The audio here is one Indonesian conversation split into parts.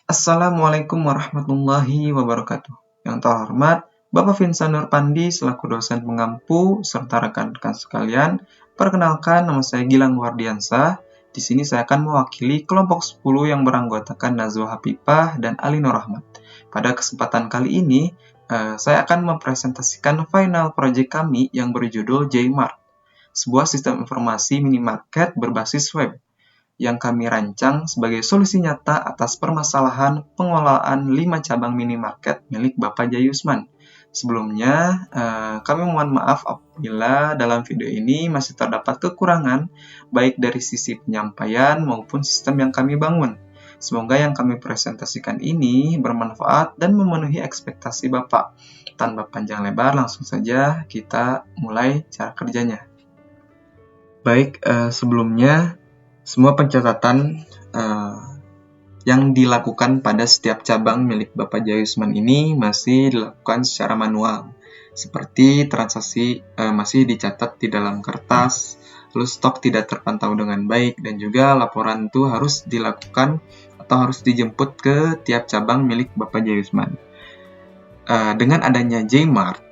Assalamualaikum warahmatullahi wabarakatuh. Yang terhormat, Bapak Vincent Nurpandi selaku dosen pengampu serta rekan-rekan sekalian. Perkenalkan, nama saya Gilang Wardiansah. Di sini saya akan mewakili kelompok 10 yang beranggotakan Nazwa Hapipah dan Ali Nur Rahmat. Pada kesempatan kali ini, saya akan mempresentasikan final project kami yang berjudul Jmart, sebuah sistem informasi minimarket berbasis web yang kami rancang sebagai solusi nyata atas permasalahan pengelolaan 5 cabang minimarket milik Bapak Jayusman. Sebelumnya, kami mohon maaf apabila dalam video ini masih terdapat kekurangan, baik dari sisi penyampaian maupun sistem yang kami bangun. Semoga yang kami presentasikan ini bermanfaat dan memenuhi ekspektasi Bapak. Tanpa panjang lebar, langsung saja kita mulai cara kerjanya. Baik, sebelumnya semua pencatatan yang dilakukan pada setiap cabang milik Bapak Jayusman ini masih dilakukan secara manual, seperti transaksi masih dicatat di dalam kertas, lalu stok tidak terpantau dengan baik, dan juga laporan itu harus dilakukan atau harus dijemput ke tiap cabang milik Bapak Jayusman. Dengan adanya Jmart,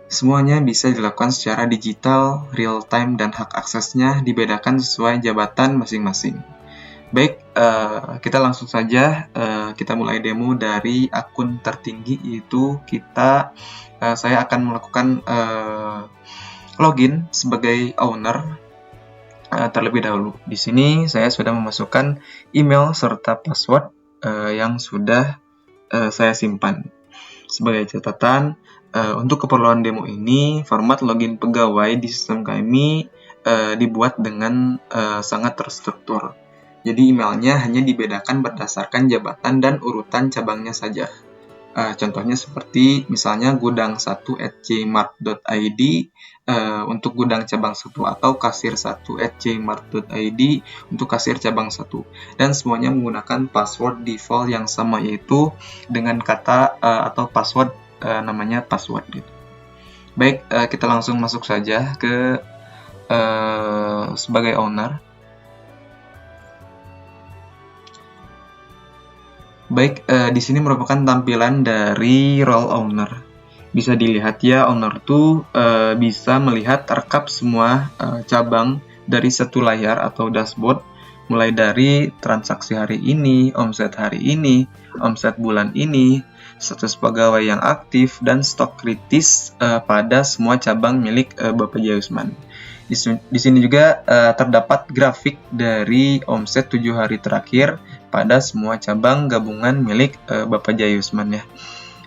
semuanya bisa dilakukan secara digital, real time, dan hak aksesnya dibedakan sesuai jabatan masing-masing. Baik, kita langsung saja kita mulai demo dari akun tertinggi, yaitu saya akan melakukan login sebagai owner terlebih dahulu. Di sini saya sudah memasukkan email serta password yang sudah saya simpan. Sebagai catatan, untuk keperluan demo ini, format login pegawai di sistem kami dibuat dengan sangat terstruktur. Jadi emailnya hanya dibedakan berdasarkan jabatan dan urutan cabangnya saja. Contohnya seperti misalnya gudang1@jmart.id untuk gudang cabang 1 atau kasir1@jmart.id untuk kasir cabang 1. Dan semuanya menggunakan password default yang sama, yaitu dengan kata atau password namanya password gitu. Baik, kita langsung masuk saja ke sebagai owner. Baik, di sini merupakan tampilan dari role owner. Bisa dilihat ya, owner itu bisa melihat rekap semua cabang dari satu layar atau dashboard, mulai dari transaksi hari ini, omset hari ini, omset bulan ini, status pegawai yang aktif, dan stok kritis pada semua cabang milik Bapak Jayusman. Di sini juga terdapat grafik dari omset 7 hari terakhir pada semua cabang gabungan milik Bapak Jayusman ya.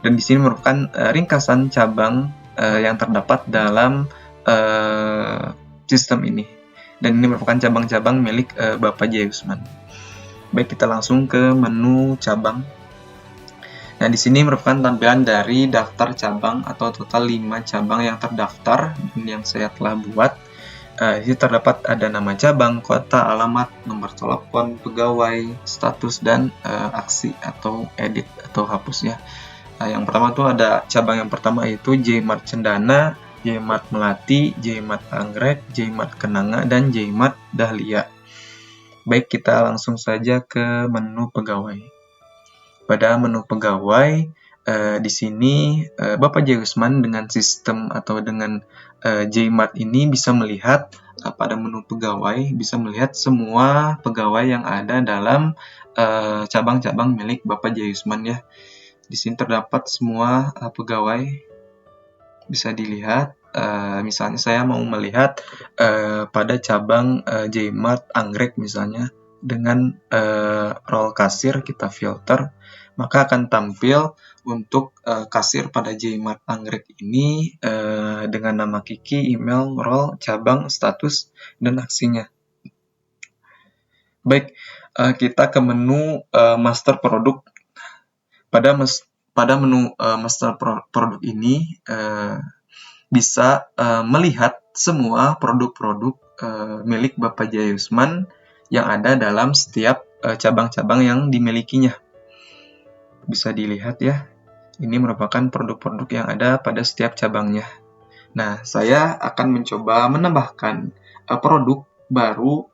Dan di sini merupakan ringkasan cabang yang terdapat dalam sistem ini. Dan ini merupakan cabang-cabang milik Bapak Jayusman. Baik, kita langsung ke menu cabang. Nah, di sini merupakan tampilan dari daftar cabang atau total 5 cabang yang terdaftar yang saya telah buat. Di sini terdapat ada nama cabang, kota, alamat, nomor telepon, pegawai, status, dan aksi atau edit atau hapus ya. Yang pertama tuh ada cabang yang pertama yaitu Jmart Cendana, Jmart Melati, Jmart Anggrek, Jmart Kenanga, dan Jmart Dahlia. Baik, kita langsung saja ke menu pegawai. Pada menu pegawai, di sini Bapak Jayusman dengan sistem atau dengan Jmart ini bisa melihat pada menu pegawai, bisa melihat semua pegawai yang ada dalam cabang-cabang milik Bapak Jayusman ya. Di sini terdapat semua pegawai, bisa dilihat. Misalnya saya mau melihat pada cabang Jmart Anggrek misalnya, dengan role kasir kita filter, maka akan tampil untuk kasir pada Jmart Anggrek ini dengan nama Kiki, email, role, cabang, status, dan aksinya. Baik, kita ke menu master produk. Pada menu master produk ini bisa melihat semua produk-produk milik Bapak Jayusman yang ada dalam setiap cabang-cabang yang dimilikinya. Bisa dilihat ya, ini merupakan produk-produk yang ada pada setiap cabangnya. Nah, saya akan mencoba menambahkan produk baru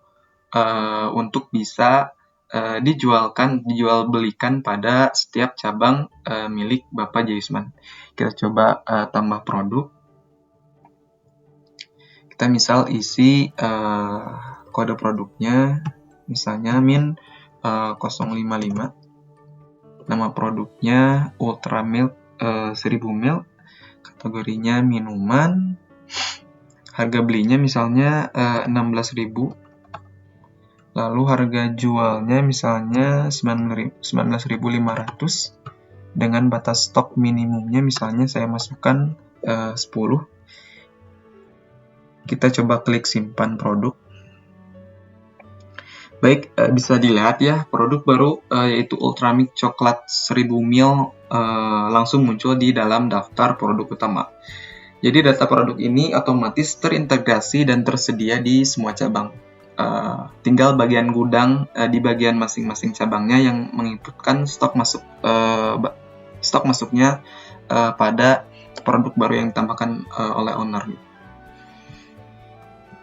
untuk bisa dijual belikan pada setiap cabang milik Bapak Jayusman. Kita coba tambah produk. Kita misal isi kode produknya, misalnya min 055. Nama produknya Ultra Milk 1000 ml. Kategorinya minuman. Harga belinya misalnya 16.000. Lalu harga jualnya misalnya 19.500 dengan batas stok minimumnya misalnya saya masukkan 10. Kita coba klik simpan produk. Baik, bisa dilihat ya produk baru yaitu Ultra Milk Coklat 1000 ml langsung muncul di dalam daftar produk utama. Jadi data produk ini otomatis terintegrasi dan tersedia di semua cabang. Tinggal bagian gudang di bagian masing-masing cabangnya yang menginputkan stok masuknya pada produk baru yang ditambahkan oleh owner.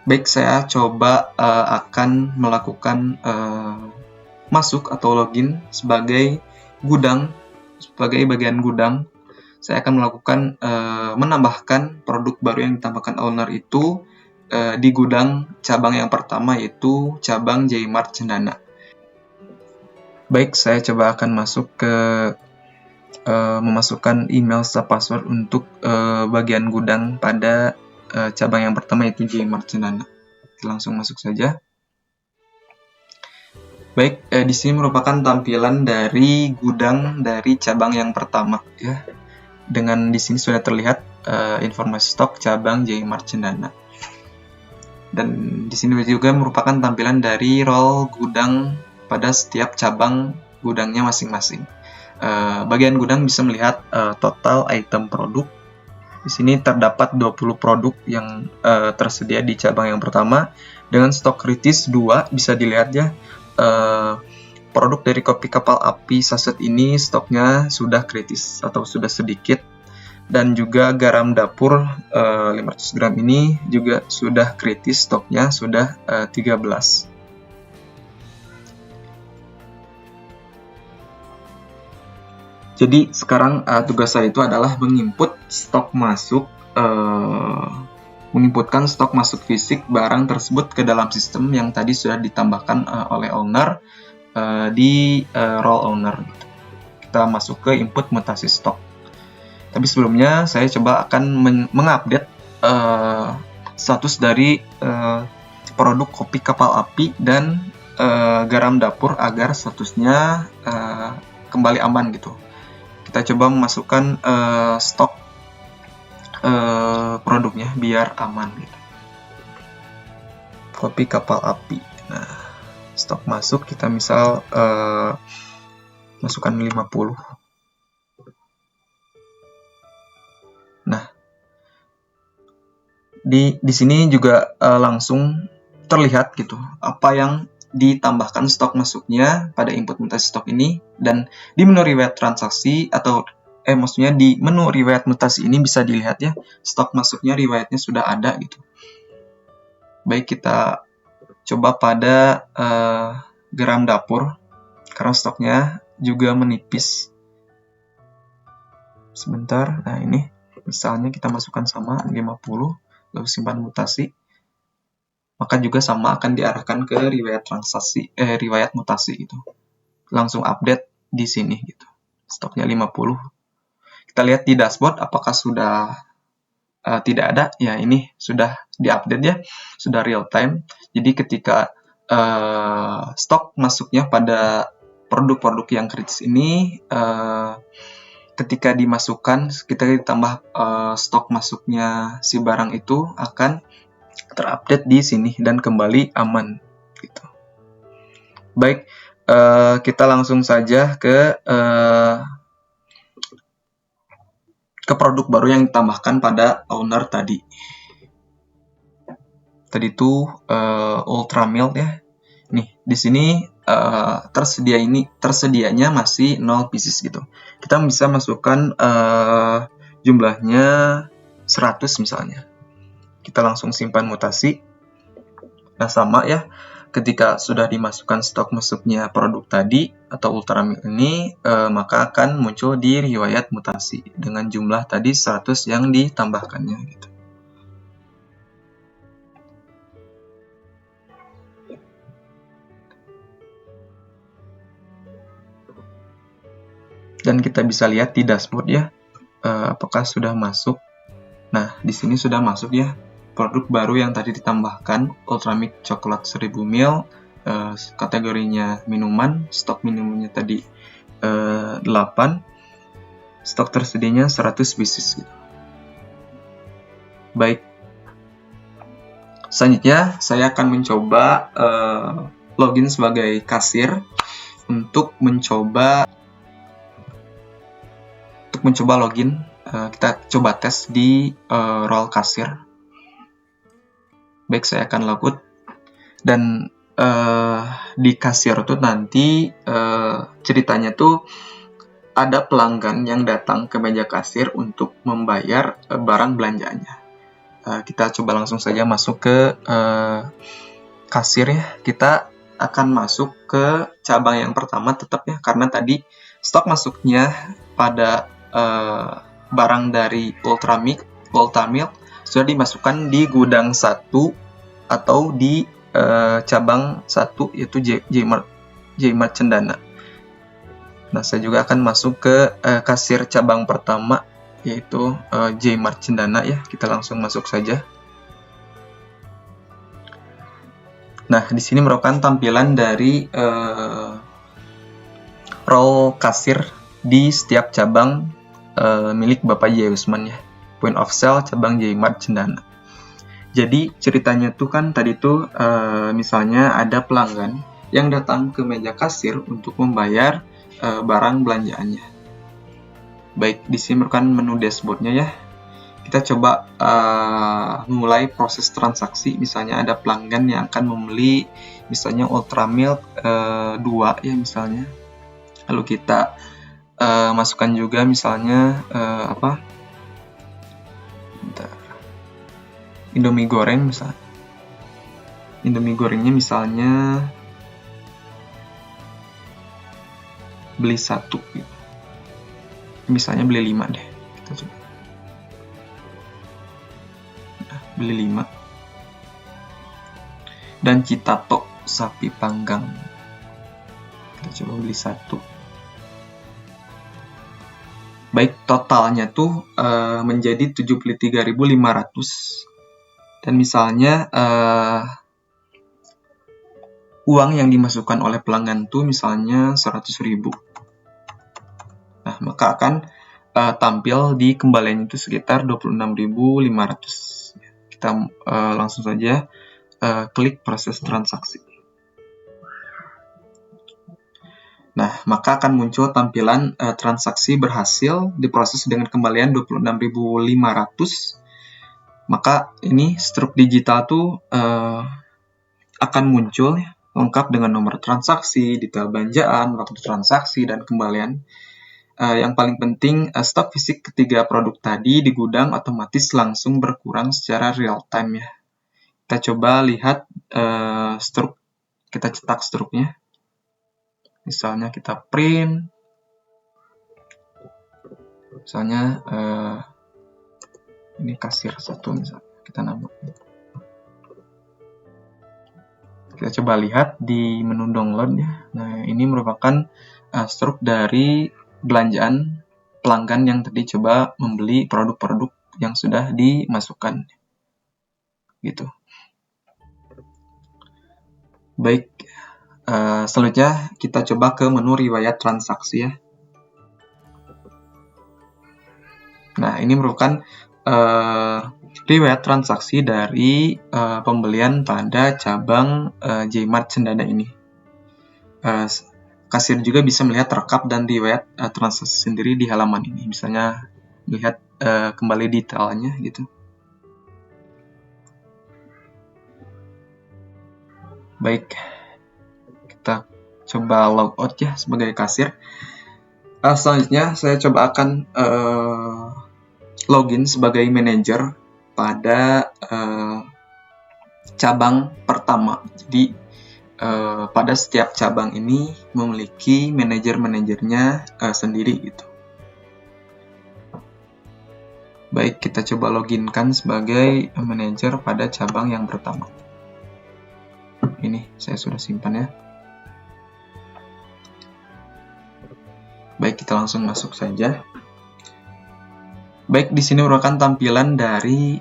Baik, saya coba akan melakukan masuk atau login sebagai bagian gudang. Saya akan melakukan menambahkan produk baru yang ditambahkan owner itu di gudang cabang yang pertama, yaitu cabang J-Mart Cendana. Baik, saya coba akan masuk ke memasukkan email serta password untuk bagian gudang pada cabang yang pertama, yaitu J-Mart Cendana. Kita langsung masuk saja. Baik, di sini merupakan tampilan dari gudang dari cabang yang pertama ya. Dengan di sini sudah terlihat informasi stok cabang J-Mart Cendana. Dan di sini juga merupakan tampilan dari roll gudang pada setiap cabang gudangnya masing-masing. Bagian gudang bisa melihat total item produk. Di sini terdapat 20 produk yang tersedia di cabang yang pertama dengan stok kritis 2. Bisa dilihat ya, produk dari kopi kapal api saset ini stoknya sudah kritis atau sudah sedikit. Dan juga garam dapur 500 gram ini juga sudah kritis, stoknya sudah 13. Jadi sekarang tugas saya itu adalah menginput stok masuk, menginputkan stok masuk fisik barang tersebut ke dalam sistem yang tadi sudah ditambahkan oleh owner di role owner. Kita masuk ke input mutasi stok. Tapi sebelumnya saya coba akan mengupdate status dari produk kopi kapal api dan garam dapur agar statusnya kembali aman gitu. Kita coba memasukkan stok produknya biar aman gitu. Kopi kapal api. Nah, stok masuk kita misal masukkan 50. Nah, di sini juga langsung terlihat gitu apa yang ditambahkan stok masuknya pada input mutasi stok ini, dan di menu riwayat transaksi atau maksudnya di menu riwayat mutasi ini bisa dilihat ya stok masuknya riwayatnya sudah ada gitu. Baik, kita coba pada garam dapur karena stoknya juga menipis. Sebentar, nah ini misalnya kita masukkan sama 50, lalu simpan mutasi, maka juga sama akan diarahkan ke riwayat transaksi, riwayat mutasi itu. Langsung update di sini gitu. Stoknya 50. Kita lihat di dashboard apakah sudah tidak ada. Ya, ini sudah diupdate ya, sudah real time. Jadi ketika stok masuknya pada produk-produk yang kritis ini ketika dimasukkan, kita ditambah stok masuknya si barang itu akan terupdate di sini dan kembali aman gitu. Baik, kita langsung saja ke produk baru yang ditambahkan pada owner tadi. Tadi itu Ultra Milk ya. Nih, di sini tersedianya masih 0 pieces gitu. Kita bisa masukkan jumlahnya 100 misalnya. Kita langsung simpan mutasi. Nah, sama ya. ketika sudah dimasukkan stok masuknya produk tadi atau Ultramilk ini, maka akan muncul di riwayat mutasi dengan jumlah tadi 100 yang ditambahkannya gitu. Dan kita bisa lihat di dashboard ya, apakah sudah masuk. Nah, di sini sudah masuk ya produk baru yang tadi ditambahkan, Ultramilk coklat 1000 ml, kategorinya minuman, stok minumnya tadi 8, stok tersedianya 100 pieces gitu. Baik, selanjutnya saya akan mencoba login sebagai kasir untuk mencoba login. Kita coba tes di role kasir. Baik, saya akan logout. Dan di kasir tuh nanti ceritanya tuh ada pelanggan yang datang ke meja kasir untuk membayar barang belanjaannya. Kita coba langsung saja masuk ke kasir ya. Kita akan masuk ke cabang yang pertama tetap ya, karena tadi stok masuknya pada barang dari Ultramilk sudah dimasukkan di gudang 1 atau di cabang 1 yaitu J-Mart Cendana. Nah, saya juga akan masuk ke kasir cabang pertama yaitu J-Mart Cendana ya. Kita langsung masuk saja. Nah, di sini merupakan tampilan dari role kasir di setiap cabang milik Bapak J. Usman ya. Point of sale cabang J-Mart Cendana. Jadi ceritanya tuh kan tadi tuh misalnya ada pelanggan yang datang ke meja kasir untuk membayar barang belanjaannya. Baik, di sini merupakan menu dashboardnya ya. Kita coba mulai proses transaksi. Misalnya ada pelanggan yang akan membeli misalnya Ultramilk 2 ya misalnya. Lalu kita masukkan juga misalnya Indomie goreng misalnya. Indomie gorengnya misalnya beli 1 gitu. Misalnya beli 5 deh. Kita coba. Nah, beli 5. Dan Citato sapi panggang. Kita coba beli 1. Baik, totalnya tuh menjadi 73.500. Dan misalnya uang yang dimasukkan oleh pelanggan tuh misalnya 100.000. Nah, maka akan tampil di kembalian itu sekitar 26.500. Kita langsung saja klik proses transaksi. Nah, maka akan muncul tampilan transaksi berhasil diproses dengan kembalian 26.500. Maka ini struk digital tuh akan muncul ya, lengkap dengan nomor transaksi, detail belanjaan, waktu transaksi, dan kembalian. Yang paling penting, stok fisik ketiga produk tadi di gudang otomatis langsung berkurang secara real time ya. Kita coba lihat struk, kita cetak struknya. Misalnya kita print, misalnya ini kasir 1 misalnya, kita nambah. Kita coba lihat di menu download ya. Nah, ini merupakan struk dari belanjaan pelanggan yang tadi coba membeli produk-produk yang sudah dimasukkan. Gitu. Baik. Selanjutnya kita coba ke menu riwayat transaksi ya. Nah, ini merupakan riwayat transaksi dari pembelian pada cabang J-Mart Cendana ini. Kasir juga bisa melihat rekap dan riwayat transaksi sendiri di halaman ini. Misalnya melihat kembali detailnya gitu. Baik. Kita coba logout ya sebagai kasir. Selanjutnya saya coba akan login sebagai manajer pada cabang pertama. Jadi pada setiap cabang ini memiliki manajer-manajernya sendiri gitu. Baik, kita coba loginkan sebagai manajer pada cabang yang pertama. Ini saya sudah simpan ya. Baik, kita langsung masuk saja. Baik, di sini merupakan tampilan dari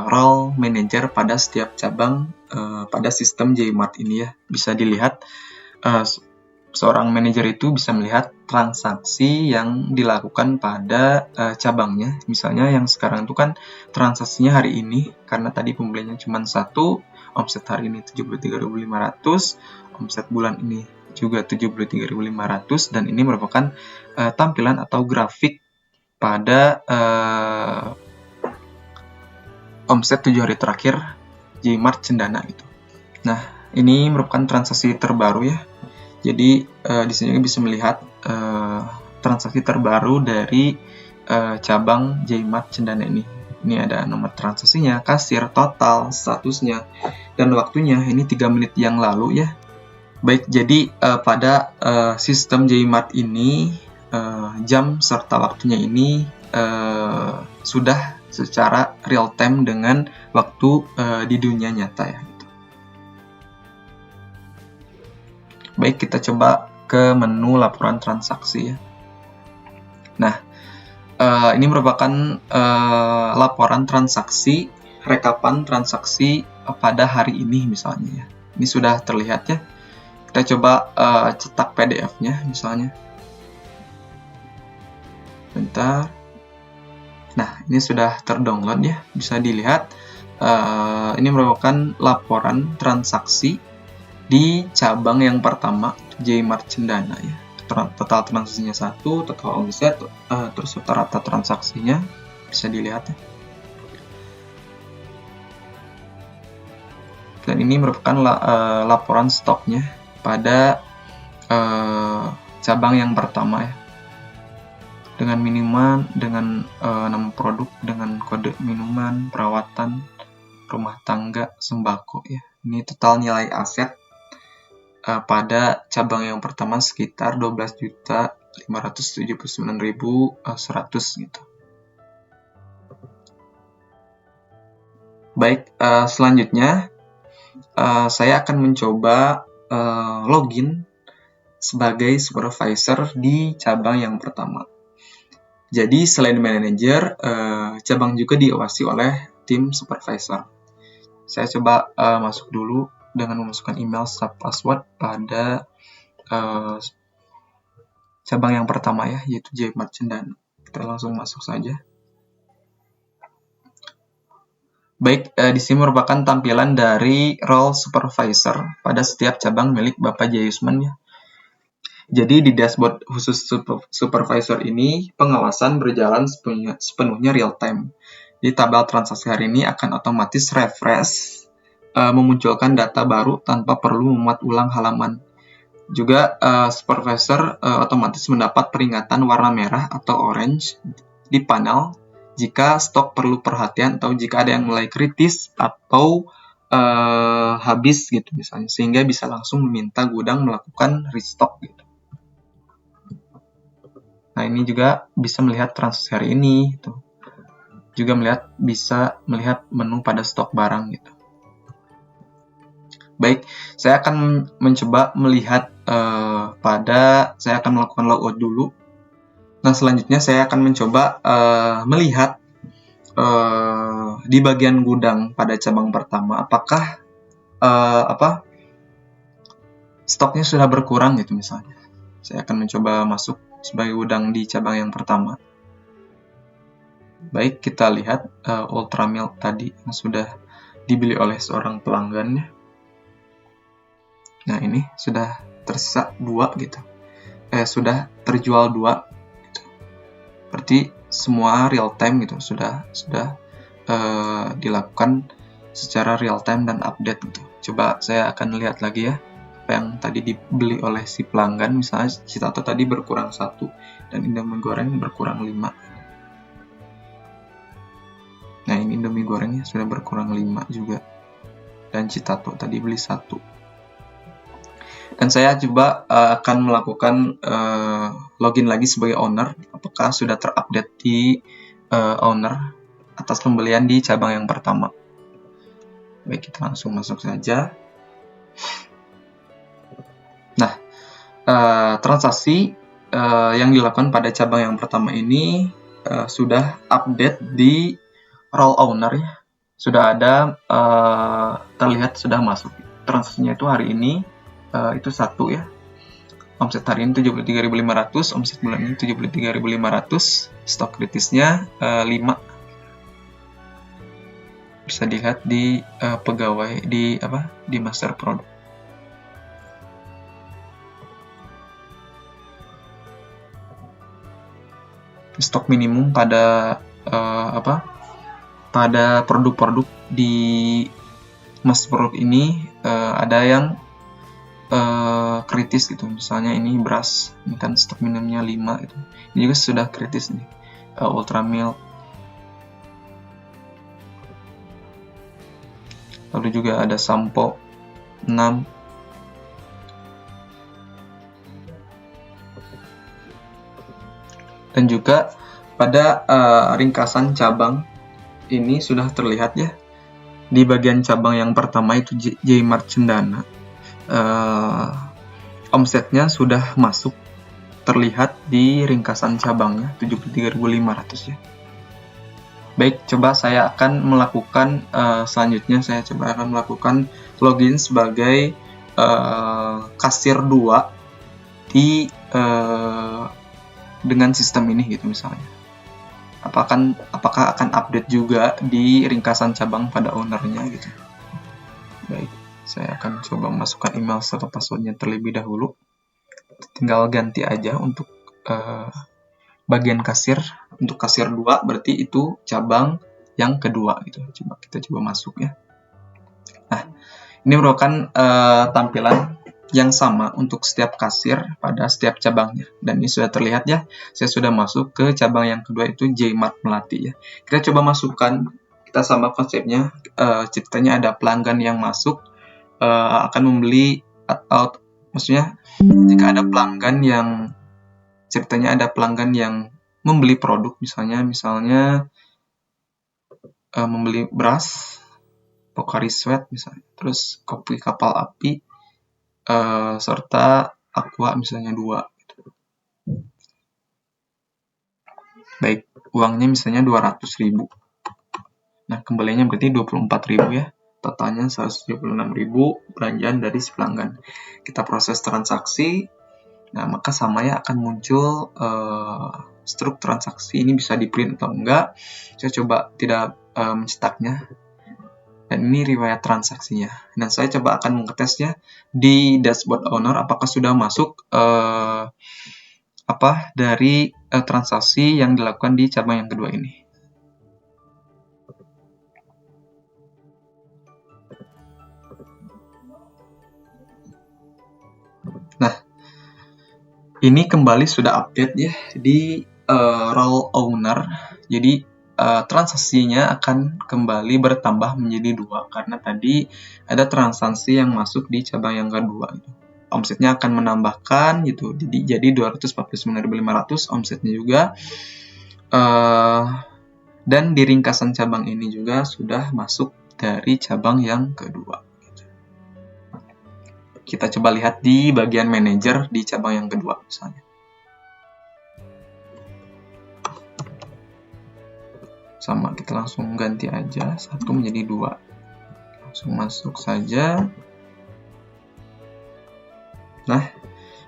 role manager pada setiap cabang pada sistem JMart ini ya. Bisa dilihat seorang manajer itu bisa melihat transaksi yang dilakukan pada cabangnya. Misalnya yang sekarang itu kan transaksinya hari ini, karena tadi pembeliannya cuma satu, omset hari ini 73.500, omset bulan ini juga 73.500, dan ini merupakan tampilan atau grafik pada omset 7 hari terakhir JMart Cendana itu. Nah, ini merupakan transaksi terbaru ya. Jadi di sini bisa melihat transaksi terbaru dari cabang JMart Cendana ini. Ini ada nomor transaksinya, kasir, total, statusnya, dan waktunya. Ini 3 menit yang lalu ya. Baik, jadi pada sistem JMart ini jam serta waktunya ini sudah secara real time dengan waktu di dunia nyata ya. Baik, kita coba ke menu laporan transaksi ya. Nah, ini merupakan laporan transaksi, rekapan transaksi pada hari ini misalnya ya. Ini sudah terlihat ya. Kita coba cetak PDF-nya misalnya. Bentar. Nah, ini sudah terdownload ya. Bisa dilihat. Ini merupakan laporan transaksi di cabang yang pertama, JMart Cendana ya. Total transaksinya 1, total omset, terus rata transaksinya bisa dilihat ya. Dan ini merupakan laporan stoknya pada cabang yang pertama ya. Dengan minuman, dengan nama produk, dengan kode minuman, perawatan, rumah tangga, sembako ya. Ini total nilai aset pada cabang yang pertama sekitar 12.579.100 gitu. Baik, selanjutnya saya akan mencoba login sebagai supervisor di cabang yang pertama. Jadi selain manajer, cabang juga diawasi oleh tim supervisor. Saya coba masuk dulu dengan memasukkan email serta password pada cabang yang pertama ya, yaitu JMart Cendana. Kita langsung masuk saja. Baik, di sini merupakan tampilan dari role supervisor pada setiap cabang milik Bapak Jayusman ya. Jadi di dashboard khusus supervisor ini, pengawasan berjalan sepenuhnya real time. Di tabel transaksi hari ini akan otomatis refresh, memunculkan data baru tanpa perlu memuat ulang halaman. Juga supervisor otomatis mendapat peringatan warna merah atau orange di panel jika stok perlu perhatian atau jika ada yang mulai kritis atau habis gitu misalnya, sehingga bisa langsung meminta gudang melakukan restock gitu. Nah, ini juga bisa melihat transaksi hari ini gitu. Juga bisa melihat menu pada stok barang gitu. Baik, saya akan mencoba melihat saya akan melakukan logout dulu. Nah, selanjutnya saya akan mencoba melihat di bagian gudang pada cabang pertama, apakah stoknya sudah berkurang gitu misalnya. Saya akan mencoba masuk sebagai gudang di cabang yang pertama. Baik, kita lihat Ultra Milk tadi yang sudah dibeli oleh seorang pelanggannya. Nah, ini sudah tersisa 2 gitu. Sudah terjual 2 gitu. Berarti semua real time gitu, sudah dilakukan secara real time dan update gitu. Coba saya akan lihat lagi ya, apa yang tadi dibeli oleh si pelanggan. Misalnya Citato tadi berkurang 1 dan Indomie goreng berkurang 5. Nah, ini Indomie gorengnya sudah berkurang 5 juga. Dan Citato tadi beli 1. Dan saya coba akan melakukan login lagi sebagai owner, apakah sudah terupdate di owner atas pembelian di cabang yang pertama. Baik, kita langsung masuk saja. Nah, transaksi yang dilakukan pada cabang yang pertama ini sudah update di role owner ya. Sudah ada terlihat sudah masuk. Transaksinya itu hari ini itu 1 ya. Omset hari ini 73.500, omset bulan ini 73.500, stok kritisnya 5. Bisa dilihat di pegawai di master product. Stok minimum pada pada produk-produk di master product ini ada yang kritis gitu, misalnya ini beras, ini kan stok minimumnya 5 gitu. Ini juga sudah kritis nih, ultra milk. Lalu juga ada sampo 6. Dan juga pada ringkasan cabang ini sudah terlihat ya, di bagian cabang yang pertama itu J-Mart Cendana, omsetnya sudah masuk, terlihat di ringkasan cabangnya 73.500 ya. Baik, coba saya akan melakukan selanjutnya saya coba akan melakukan login sebagai kasir 2 di dengan sistem ini gitu misalnya. Apakah akan update juga di ringkasan cabang pada ownernya gitu. Baik, saya akan coba masukkan email serta passwordnya terlebih dahulu. Tinggal ganti aja untuk bagian kasir. Untuk kasir 2 berarti itu cabang yang kedua gitu. Kita coba masuk ya. Nah, ini merupakan tampilan yang sama untuk setiap kasir pada setiap cabangnya. Dan ini sudah terlihat ya, saya sudah masuk ke cabang yang kedua itu J-Mart Melati ya. Kita coba masukkan, kita sama konsepnya, ceritanya ada pelanggan yang masuk akan membeli atau maksudnya jika ada pelanggan yang ceritanya ada pelanggan yang membeli produk misalnya membeli beras, Pocari Sweat misalnya, terus kopi kapal api serta aqua misalnya 2 gitu. Baik, uangnya misalnya 200.000. Nah, kembalinya berarti 24.000 ya. Totalnya 176.000 belanjaan dari si pelanggan. Kita proses transaksi. Nah, maka sama ya akan muncul struk transaksi ini bisa di print atau enggak. Saya coba tidak mencetaknya. Dan ini riwayat transaksinya. Dan saya coba akan mengetesnya di dashboard owner apakah sudah masuk dari transaksi yang dilakukan di cabang yang kedua ini. Nah, ini kembali sudah update ya di role owner. Jadi transaksinya akan kembali bertambah menjadi 2 karena tadi ada transaksi yang masuk di cabang yang kedua gitu. Omsetnya akan menambahkan gitu, jadi 249.500 omsetnya juga, dan di ringkasan cabang ini juga sudah masuk dari cabang yang kedua gitu. Kita coba lihat di bagian manajer di cabang yang kedua misalnya. Sama, kita langsung ganti aja 1 menjadi 2. Langsung masuk saja. Nah,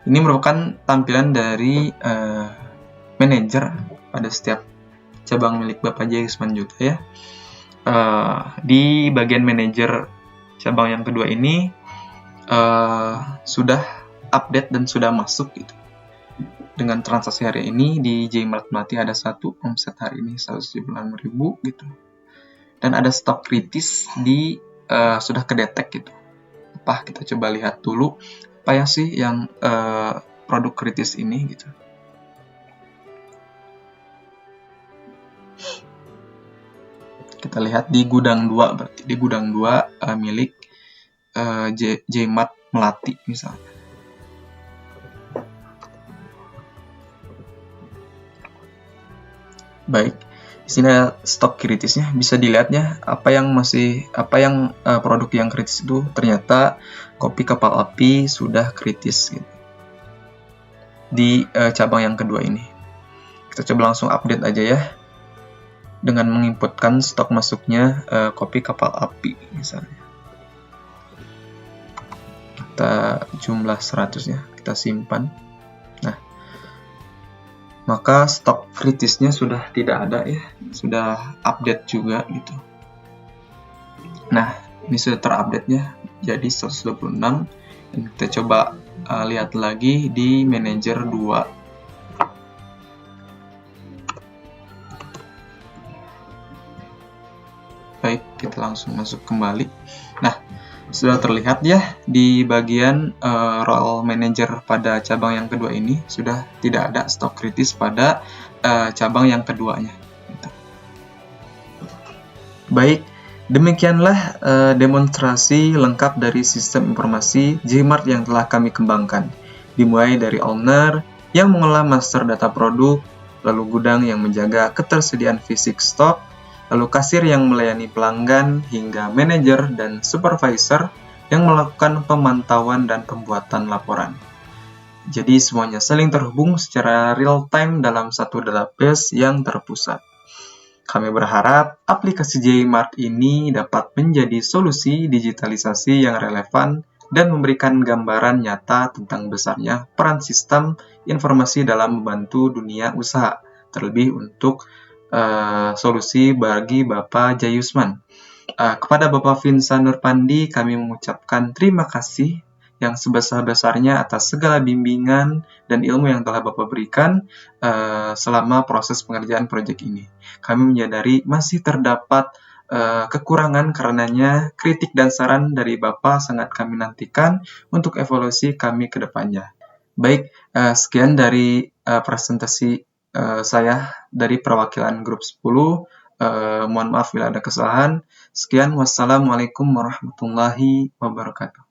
ini merupakan tampilan dari manajer pada setiap cabang milik Bapak J. Simanjuntak ya. Di bagian manajer cabang yang kedua ini sudah update dan sudah masuk gitu. Dengan transaksi hari ini di J-Mart Melati ada 1 omset hari ini 176.000 gitu. Dan ada stok kritis di sudah kedetek gitu. Kita coba lihat dulu apa ya sih yang produk kritis ini gitu. Kita lihat di gudang 2 berarti di gudang 2 milik J-Mart Melati misalnya. Baik, di sini ada stok kritisnya, bisa dilihatnya apa yang produk yang kritis itu ternyata kopi kapal api sudah kritis gitu. Di cabang yang kedua ini. Kita coba langsung update aja ya. Dengan menginputkan stok masuknya kopi kapal api misalnya. Kita jumlah 100 ya, kita simpan. Nah, maka stok kritisnya sudah tidak ada ya, sudah update juga gitu. Nah, ini sudah terupdate-nya jadi 126. Dan kita coba lihat lagi di manajer 2. Baik, kita langsung masuk kembali. Nah, sudah terlihat ya di bagian role manager pada cabang yang kedua ini sudah tidak ada stok kritis pada cabang yang keduanya. Gitu. Baik, demikianlah demonstrasi lengkap dari sistem informasi Gmart yang telah kami kembangkan. Dimulai dari owner yang mengelola master data produk, lalu gudang yang menjaga ketersediaan fisik stok, lalu kasir yang melayani pelanggan, hingga manajer dan supervisor yang melakukan pemantauan dan pembuatan laporan. Jadi semuanya saling terhubung secara real-time dalam satu database yang terpusat. Kami berharap aplikasi Gmart ini dapat menjadi solusi digitalisasi yang relevan dan memberikan gambaran nyata tentang besarnya peran sistem informasi dalam membantu dunia usaha, terlebih untuk solusi bagi Bapak Jayusman. Kepada Bapak Vincent Nurpandi, kami mengucapkan terima kasih yang sebesar-besarnya atas segala bimbingan dan ilmu yang telah Bapak berikan selama proses pengerjaan proyek ini. Kami menyadari masih terdapat kekurangan, karenanya kritik dan saran dari Bapak sangat kami nantikan untuk evaluasi kami ke depannya. Baik, sekian dari presentasi saya dari perwakilan grup 10. Mohon maaf bila ada kesalahan. Sekian, wassalamualaikum warahmatullahi wabarakatuh.